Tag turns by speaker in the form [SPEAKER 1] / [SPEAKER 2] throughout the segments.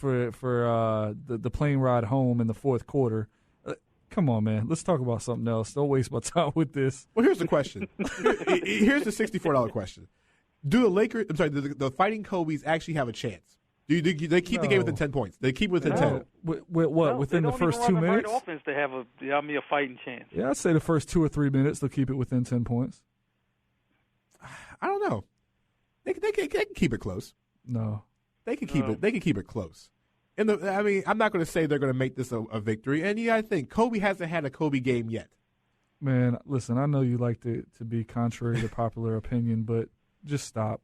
[SPEAKER 1] for the plane ride home in the fourth quarter. Come on, man. Let's talk about something else. Don't waste my time with this.
[SPEAKER 2] Well, here's the question. Here's the $64 question. Do the Lakers? I'm sorry. Do the Fighting Kobe's actually have a chance? Do they keep the game within 10 points? They keep within 10.
[SPEAKER 1] What? Within the first 2 minutes?
[SPEAKER 3] Right offense to have a fighting chance.
[SPEAKER 1] Yeah, I'd say the first 2 or 3 minutes they'll keep it within 10 points.
[SPEAKER 2] I don't know. They can keep it close.
[SPEAKER 1] No,
[SPEAKER 2] they can keep it. They can keep it close. I'm not going to say they're going to make this a victory. And yeah, I think Kobe hasn't had a Kobe game yet.
[SPEAKER 1] Man, listen, I know you like to be contrary to popular opinion, but just stop.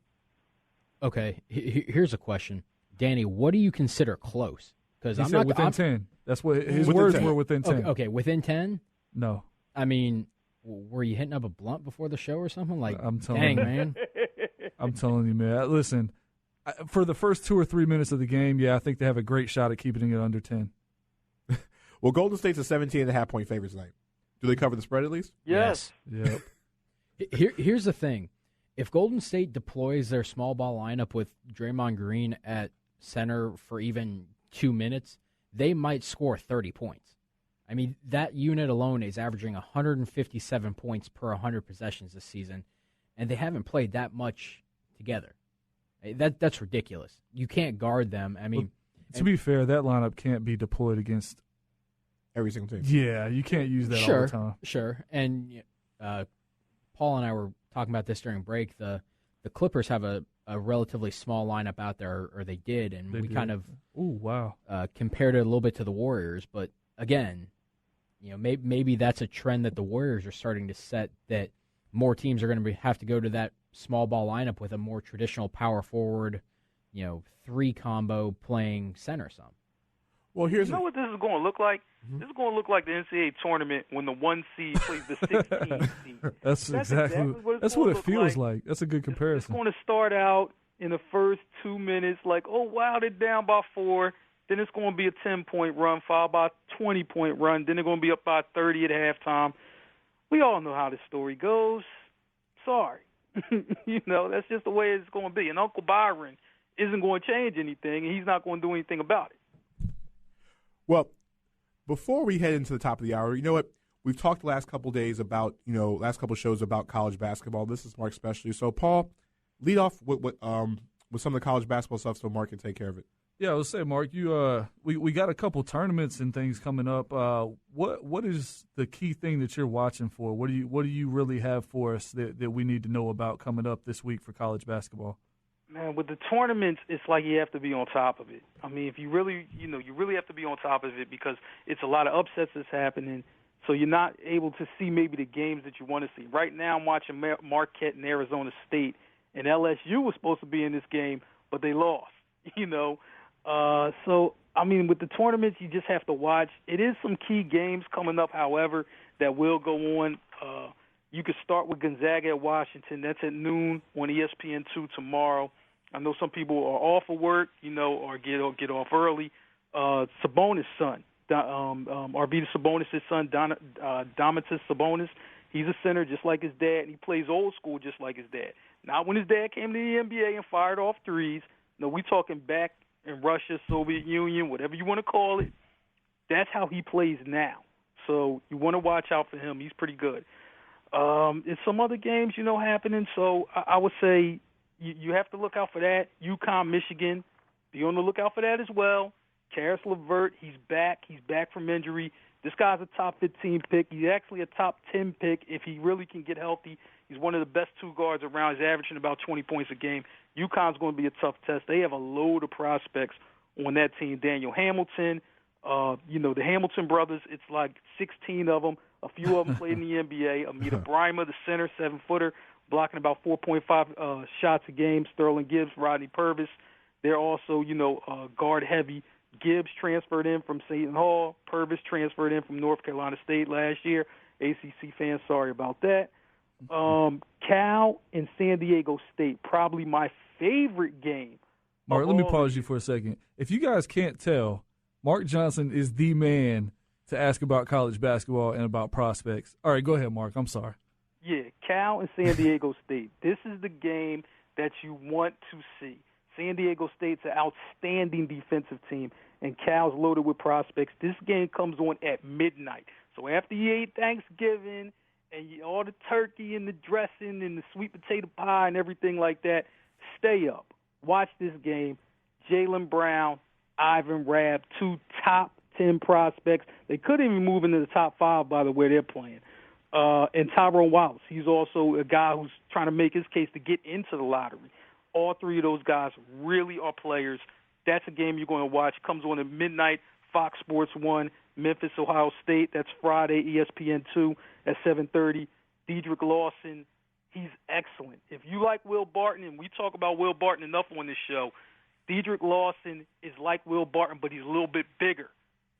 [SPEAKER 4] Okay, here's a question, Danny. What do you consider close? Because I'm not
[SPEAKER 1] within 10. That's what his words 10. Were. Within 10.
[SPEAKER 4] Okay, within 10.
[SPEAKER 1] No,
[SPEAKER 4] I mean, were you hitting up a blunt before the show or something? Like,
[SPEAKER 1] I'm telling
[SPEAKER 4] dang,
[SPEAKER 1] you,
[SPEAKER 4] man.
[SPEAKER 1] I'm telling you, man. Listen. For the first 2 or 3 minutes of the game, yeah, I think they have a great shot at keeping it under 10.
[SPEAKER 2] Well, Golden State's a 17.5-point favorite tonight. Do they cover the spread at least?
[SPEAKER 3] Yes.
[SPEAKER 1] Yep.
[SPEAKER 4] Here's the thing. If Golden State deploys their small ball lineup with Draymond Green at center for even 2 minutes, they might score 30 points. I mean, that unit alone is averaging 157 points per 100 possessions this season, and they haven't played that much together. That's ridiculous. You can't guard them. I mean,
[SPEAKER 1] to be fair, that lineup can't be deployed against
[SPEAKER 2] every single team.
[SPEAKER 1] Yeah, you can't use that all the time.
[SPEAKER 4] Sure. And Paul and I were talking about this during break. The Clippers have a relatively small lineup out there, or they did, and we kind of compared it a little bit to the Warriors. But again, maybe that's a trend that the Warriors are starting to set, that more teams are going to have to go to that small ball lineup with a more traditional power forward, 3 combo playing center some.
[SPEAKER 2] Well, here's
[SPEAKER 3] what this is going to look like? Mm-hmm. This is going to look like the NCAA tournament when the 1 seed plays the 16 seed.
[SPEAKER 1] That's exactly what it feels like. That's a good comparison.
[SPEAKER 3] It's going to start out in the first 2 minutes like, oh, wow, they're down by 4. Then it's going to be a 10-point run, followed by a 20-point run. Then they're going to be up by 30 at halftime. We all know how this story goes. Sorry. That's just the way it's going to be. And Uncle Byron isn't going to change anything, and he's not going to do anything about it.
[SPEAKER 2] Well, before we head into the top of the hour, you know what? We've talked the last couple of days about, last couple of shows about college basketball. This is Marc specialty. So, Paul, lead off with some of the college basketball stuff so Marc can take care of it.
[SPEAKER 1] Yeah, I was saying, Marc, we got a couple tournaments and things coming up. What is the key thing that you're watching for? What do you really have for us that we need to know about coming up this week for college basketball?
[SPEAKER 3] Man, with the tournaments, it's like you have to be on top of it. I mean, if you really have to be on top of it because it's a lot of upsets that's happening. So you're not able to see maybe the games that you want to see. Right now, I'm watching Marquette and Arizona State, and LSU was supposed to be in this game, but they lost. So, I mean, with the tournaments, you just have to watch. It is some key games coming up, however, that will go on. You could start with Gonzaga at Washington. That's at noon on ESPN2 tomorrow. I know some people are off of work, or get off early. Sabonis' son, Arvydas Sabonis' son, Domantas Sabonis, he's a center just like his dad, and he plays old school just like his dad. Not when his dad came to the NBA and fired off threes. No, we talking back in Russia, Soviet Union, whatever you want to call it. That's how he plays now. So you want to watch out for him. He's pretty good. It's some other games, happening. So I would say you have to look out for that. UConn, Michigan, be on the lookout for that as well. Karis LeVert, he's back. He's back from injury. This guy's a top 15 pick. He's actually a top 10 pick if he really can get healthy. He's one of the best 2 guards around. He's averaging about 20 points a game. UConn's going to be a tough test. They have a load of prospects on that team. Daniel Hamilton, the Hamilton brothers, it's like 16 of them. A few of them played in the NBA. Amita Bryma, the center, 7-footer, blocking about 4.5 shots a game. Sterling Gibbs, Rodney Purvis. They're also, guard-heavy. Gibbs transferred in from Seton Hall. Purvis transferred in from North Carolina State last year. ACC fans, sorry about that. Cal and San Diego State, probably my favorite game.
[SPEAKER 1] Marc, let me pause you for a second. If you guys can't tell, Marc Johnson is the man to ask about college basketball and about prospects. All right, go ahead, Marc. I'm sorry.
[SPEAKER 3] Yeah, Cal and San Diego State. This is the game that you want to see. San Diego State's an outstanding defensive team, and Cal's loaded with prospects. This game comes on at midnight. So after you ate Thanksgiving and all the turkey and the dressing and the sweet potato pie and everything like that, stay up. Watch this game. Jaylen Brown, Ivan Rabb, 2 top 10 prospects. They couldn't even move into the top 5 by the way they're playing. And Tyrone Wallace, he's also a guy who's trying to make his case to get into the lottery. All 3 of those guys really are players. That's a game you're going to watch. It comes on at midnight, Fox Sports 1, Memphis, Ohio State. That's Friday, ESPN 2 at 7:30. Dedrick Lawson, he's excellent. If you like Will Barton, and we talk about Will Barton enough on this show, Dedrick Lawson is like Will Barton, but he's a little bit bigger.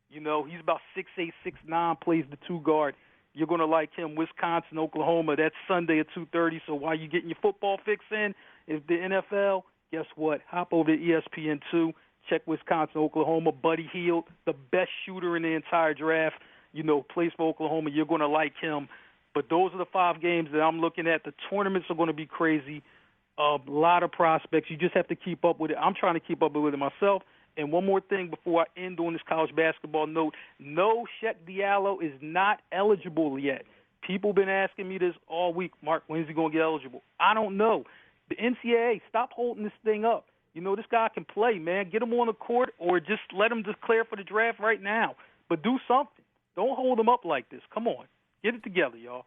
[SPEAKER 3] You know, he's about 6'8", 6'9", plays the 2 guard. You're going to like him. Wisconsin, Oklahoma, that's Sunday at 2:30. So while you're getting your football fix in, if the NFL, guess what? Hop over to ESPN 2, check Wisconsin, Oklahoma. Buddy Hield, the best shooter in the entire draft, you know, plays for Oklahoma. You're going to like him. But those are the 5 games that I'm looking at. The tournaments are going to be crazy. A lot of prospects. You just have to keep up with it. I'm trying to keep up with it myself. And one more thing before I end on this college basketball note. No, Sheck Diallo is not eligible yet. People been asking me this all week. Mark, when's he going to get eligible? I don't know. The NCAA, stop holding this thing up. You know, this guy can play, man. Get him on the court or just let him declare for the draft right now. But do something. Don't hold him up like this. Come on. Get it together, y'all.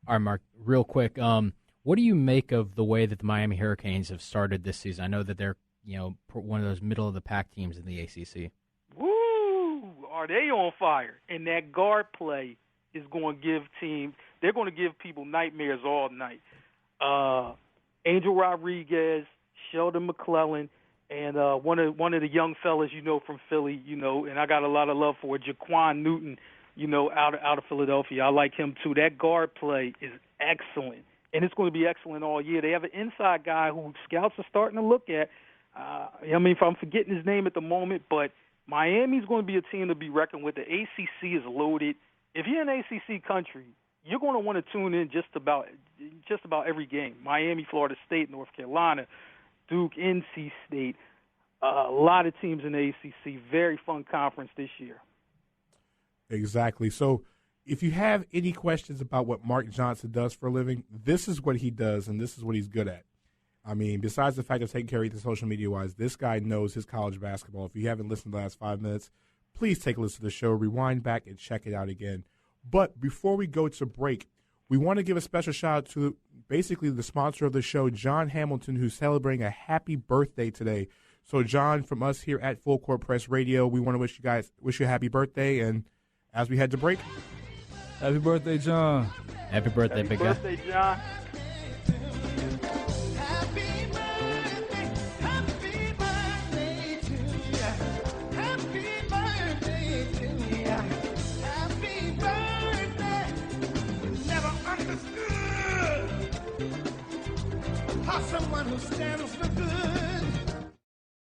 [SPEAKER 4] All right, Mark, real quick. What do you make of the way that the Miami Hurricanes have started this season? I know that they're, you know, one of those middle-of-the-pack teams in the ACC.
[SPEAKER 3] Woo! Are they on fire? And that guard play is going to give teams – they're going to give people nightmares all night. Angel Rodriguez, Sheldon McClellan, and one of the young fellas, you know, from Philly, you know, and I got a lot of love for Jaquan Newton, you know, out of Philadelphia. I like him too. That guard play is excellent, and it's going to be excellent all year. They have an inside guy who scouts are starting to look at. I mean, if I'm forgetting his name at the moment, but Miami's going to be a team to be reckoned with. The ACC is loaded. If you're in ACC country, you're going to want to tune in just about every game. Miami, Florida State, North Carolina, Duke, NC State, a lot of teams in the ACC. Very fun conference this year.
[SPEAKER 2] Exactly. So if you have any questions about what Marc Johnson does for a living, this is what he does, and this is what he's good at. I mean, besides the fact of taking care of the social media-wise, this guy knows his college basketball. If you haven't listened to the last 5 minutes, please take a listen to the show, rewind back, and check it out again. But before we go to break, we want to give a special shout-out to basically the sponsor of the show, John Hamilton, who's celebrating a happy birthday today. So, John, from us here at Full Court Press Radio, we want to wish you a happy birthday. And as we head to break,
[SPEAKER 1] happy birthday, John.
[SPEAKER 4] Happy birthday, big guy.
[SPEAKER 3] Happy birthday, John.
[SPEAKER 5] Someone who stands